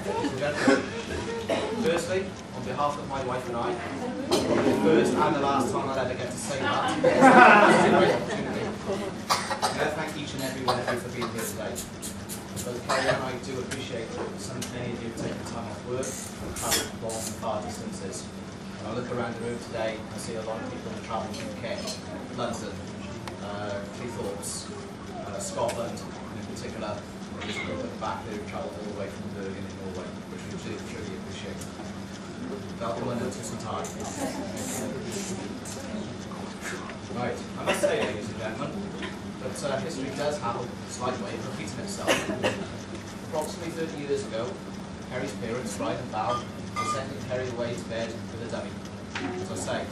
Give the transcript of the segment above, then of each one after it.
ladies and gentlemen. Firstly, on behalf of my wife and I, the first and the last time I'll ever get to say that, it's a great opportunity. I'm going to thank each and every one of you for being here today. But Carrie and I do appreciate many of you taking time off work and travelling long and far distances. When I look around the room today, I see a lot of people who travel from Kent, London, Cleethorpes, Scotland, and in particular, there's a little bit back who travelled all the way from Bergen in Norway, which we truly appreciate. Welcome London to some time. Right, I must say, ladies and gentlemen, that history does have a slight way of repeating itself. Approximately 30 years ago, Kerry's parents, Brian and Val, were sending Kerry away to bed with a dummy. As I say,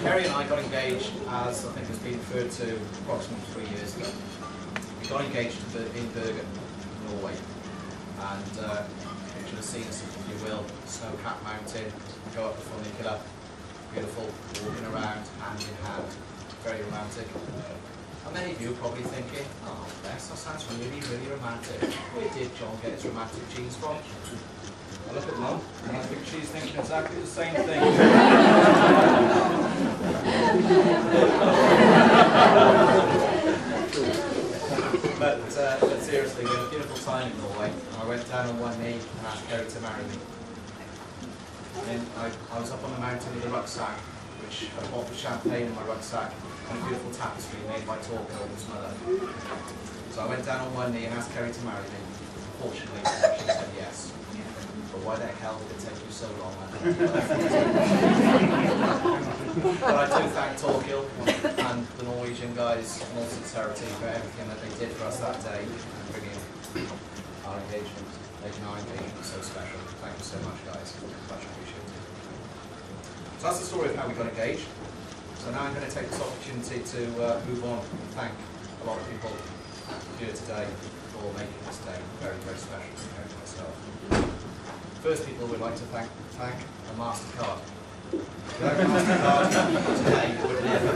Kerry and I got engaged, as I think has been referred to, approximately 3 years ago. We got engaged in Bergen, Norway, and you should have seen us, if you will, snow-capped mountain, go up the funicular, beautiful, walking around, hand in hand, very romantic. And many of you are probably thinking, oh, Bess, that sounds really, really romantic. Where did John get his romantic genes from? I look at Mum, and I think she's thinking exactly the same thing. But seriously, we had a beautiful time in Norway, and I went down on one knee and asked Kerry to marry me. And I was up on the mountain with a rucksack, which I bought the champagne in my rucksack, and a beautiful tapestry made by Torkel, his mother. So I went down on one knee and asked Kerry to marry me. Fortunately, she said yes. But why the hell did it take you so long? But I do thank Torkel and the Norwegian guys in all sincerity for everything that they did for us that day, bringing our engagement, making our engagement so special. Thank you so much, guys. Much appreciated. So that's the story of how we got engaged. So now I'm going to take this opportunity to move on and thank a lot of people here today for making this day very, very special compared to myself. First people we'd like to thank a MasterCard. Without MasterCard, today you would never.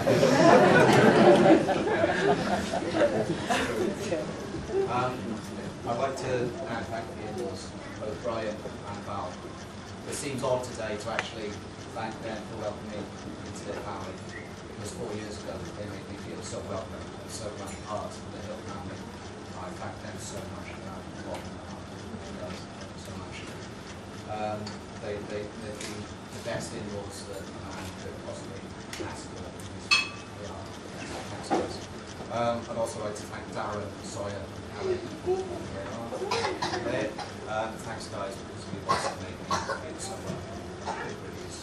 I'd like to now thank the in-laws, both Brian and Val. It seems odd today to actually thank them for welcoming me into their family, because 4 years ago they made me feel so welcome and so much part of the Hill family. I thank them so much for that. So much. They've been the best in-laws that a man could possibly ask for. They are. Thanks, guys. I'd also like to thank Darren, Sawyer, and Alan. There. Thanks, guys, because you've also made me feel so well. It really is.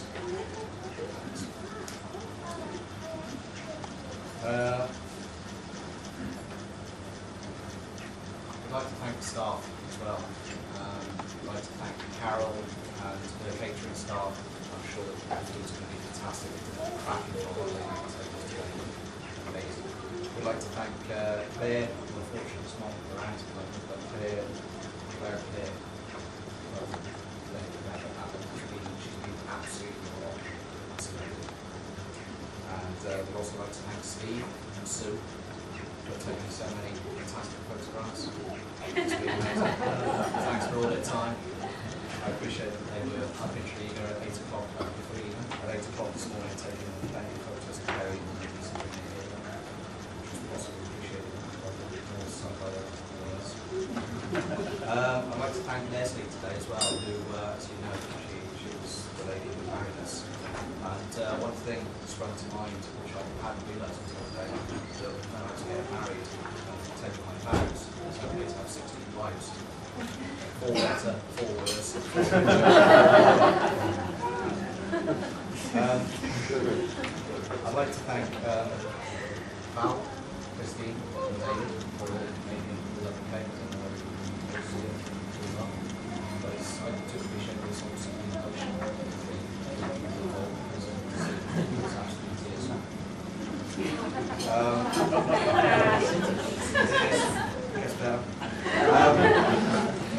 I'd like to thank the staff as well. I'd like to thank Carol and the catering staff. I'm sure that the food's going to be fantastic. Cracking for holiday night tables today. Amazing. We'd like to thank Claire, who unfortunately is not around tonight, but Claire. She's been absolutely fascinating. And we'd also like to thank Steve and Sue for taking so many fantastic photographs. It's been amazing. Thanks for all their time. I appreciate that they were up in Triga at 8 o'clock before even. At 8 o'clock this morning, taking plenty of photos of Kerry and ladies and bringing it here, which was possibly appreciated more so by others. I'd like to thank Leslie today as well, who, as you know, she was the lady who married us. And one thing sprung to mind, which I hadn't realised until today, that when I was getting married and taking my vows, I was hoping to have 16 wives. 4 letter, 4 words. I'd like to thank Val, Christine, and David for making the lovely cake and I do appreciate this obviously being emotional.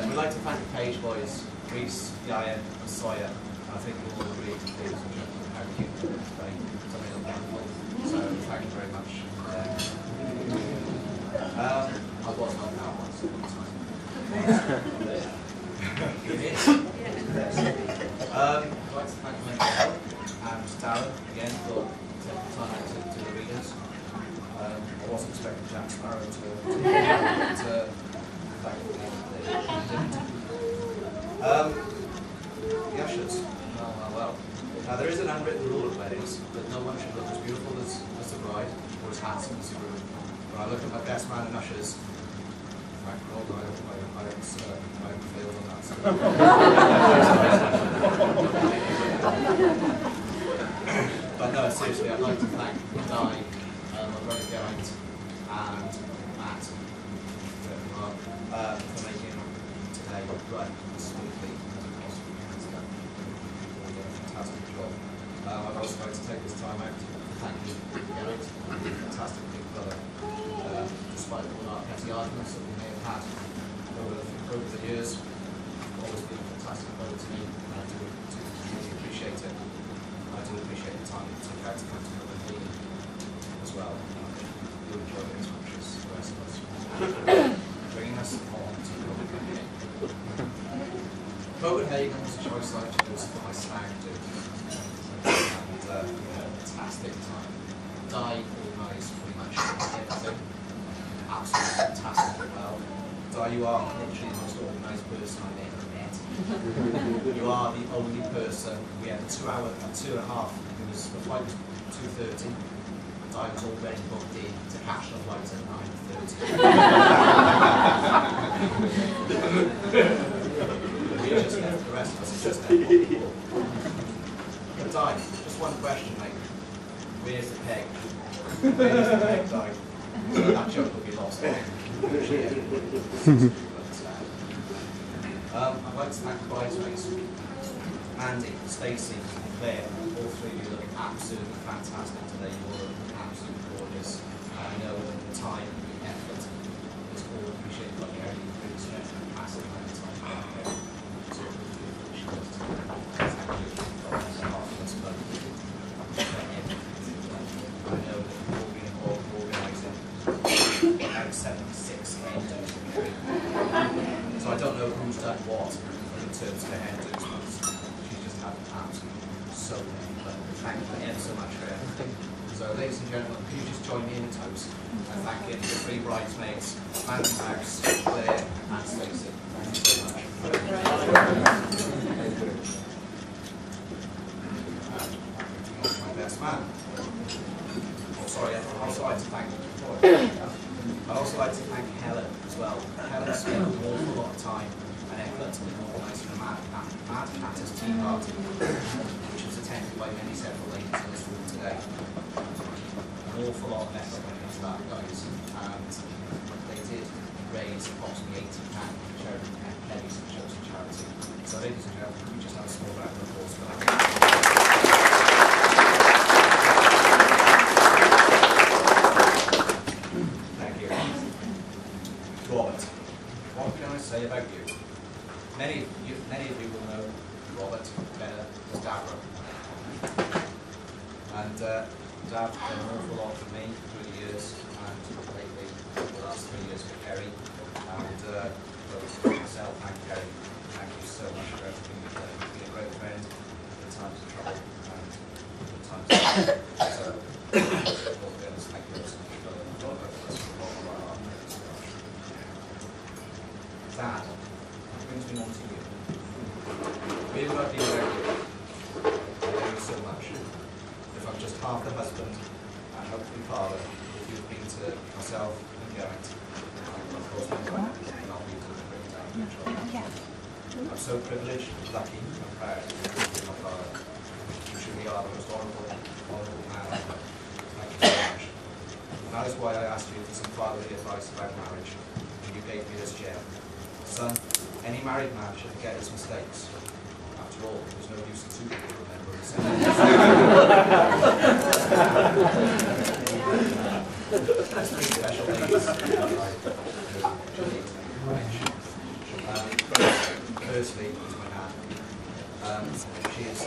We'd like to thank the Page Boys, Reese, Yayan and Sawyer, I think you'll all agree, ladies and gentlemen, how cute it is today. Something wonderful. So thank you very much. I was not now once upon a time. It is. Yes. I'd like to thank my Seagull and Darren again for taking the time out to the readers. I wasn't expecting Jack Sparrow to thankfully they didn't. The ushers. Well. Now there is an unwritten rule at weddings that no one should look as beautiful as the bride or as handsome as the groom. When I look at my best man and ushers, Frank Roll, I haven't failed on that. But no, seriously, I'd like to thank Di, my brother Geraint, and Matt for making today run as smoothly as it possibly can. So, all done a fantastic job. I'd also like to take this time out to thank you, Geraint, fantastic big brother. Despite all our petty arguments that we may have had over the years, you've always been a fantastic brother to me, and I do really appreciate it. I do appreciate the time you took out to come to Groom as well. You enjoyed it as much as the rest of us. Bringing us on to Copenhagen. Copenhagen was a choice I chose for my stag do. And fantastic time. Di organised pretty much everything. Absolutely fantastic well. Di, you are literally the most organised person I've ever met. You are the only person. We had a 2 hour and 2.5. The flight was 2:30. I was already booked in to catch the flight at 9:30. We just left, the rest of us just left. But Di, just one question, mate. Where's the peg? Where's the peg, Di? So that joke will be lost. I'd like to thank the bridesmaids. Mandy, Stacey, Claire, all three of you look absolutely fantastic today. You all look absolutely gorgeous. I know that the time and the effort is all appreciated by Gary. You've really spent a massive amount of time out there. So really appreciate it. Thank you for this both. I know that you've all been involved in organising about 76 hairdos for Gary. So I don't know who's done what in terms of the hairdos, but she's just had absolutely so many. But thank you ever so much for everything. So ladies and gentlemen, can you just join me in a toast and thanking the three bridesmaids, Mandy, Max, Claire and Stacey. Thank you so much. My best man. Oh, sorry, I'd also like to thank I'd also like to thank Helen as well. Helen spent an awful lot of time and effort in organising the Mad Hatters Tea Party, which was attended by many several ladies in this room today. An awful lot of effort went into that, guys, and they did raise approximately £80 for charity pennies for chosen charity. So ladies and gentlemen, can we just have a small round of applause for that? Say about you. Many of you will know Robert better as Davro. And Dav done an awful lot for me through the years, and lately, the last 3 years with Kerry. And for myself and Kerry, thank you so much for everything you've done. You've been a great friend in times of trouble and in times of so, all of us, thank you so much for all of us for all of our hard work. Dad, that brings me on to you. Really love being around you. I love you so much. If I'm just half the husband and hopefully father, if you've been to myself and Geraint, of course my wife, and I'll be to bring down your children. I'm so privileged, lucky, and proud to be my father. You truly are the most honourable man I've met. Thank you so much. And that is why I asked you for some fatherly advice about marriage, and you gave me this gem. Son, any married man should forget his mistakes. After all, there's no use in two people remembering his There's three special ladies firstly, is my nan. She is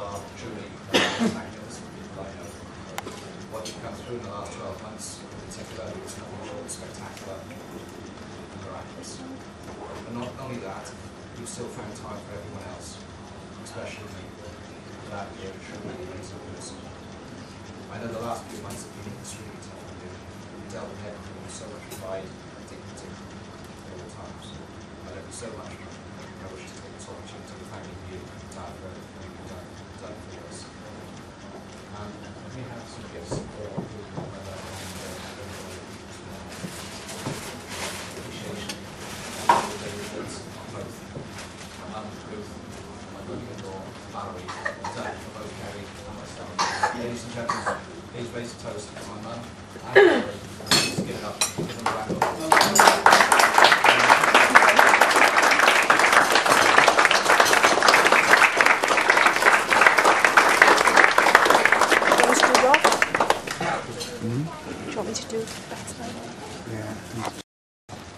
are truly spectaculars. Like, what you've come through in the last 12 months in particular is nothing short of spectacular and miraculous. But not only that, you've still found time for everyone else, especially me. That you're a truly amazing person. I know the last few months have been extremely tough for you. You dealt with everything with so much pride and dignity at all times. I love you so much. I wish to take this opportunity to thank you for everything you've done for us. Let me have some gifts for appreciation and both my mum, Ruth, and my mother-in-law, Valerie, for both Kerry and myself. Ladies and gentlemen, please raise a toast to my mum and Valerie. Please give it up. Give them a round of applause. Do you want me to do that now? Yeah.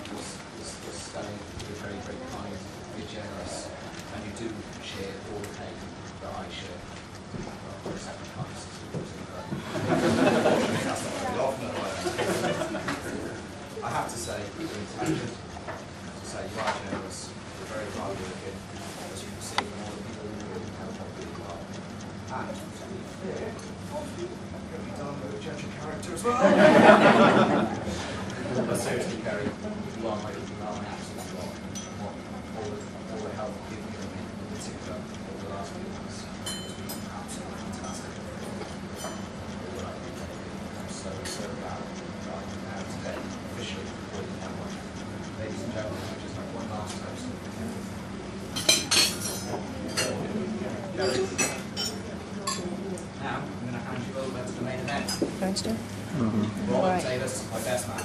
You're stunning, you're very, very kind, you're generous, and you do share all the pain that I share. For a second time, I have to say, you're intelligent, to say you are generous, you're very hard working, as you can see from all the people who really know what you are. And to be fair, you'll be done with a judge of character as well. But seriously, Kerry, you are my absolute rock. All the help you've given me, in particular, over the last few months, has been absolutely fantastic. I'm so glad that I'm now today, officially, with my wife. Ladies and gentlemen, I just have one last toast. Now, I'm going to hand you over to the main event. Thanks, Jim. Roland Davis, my best man.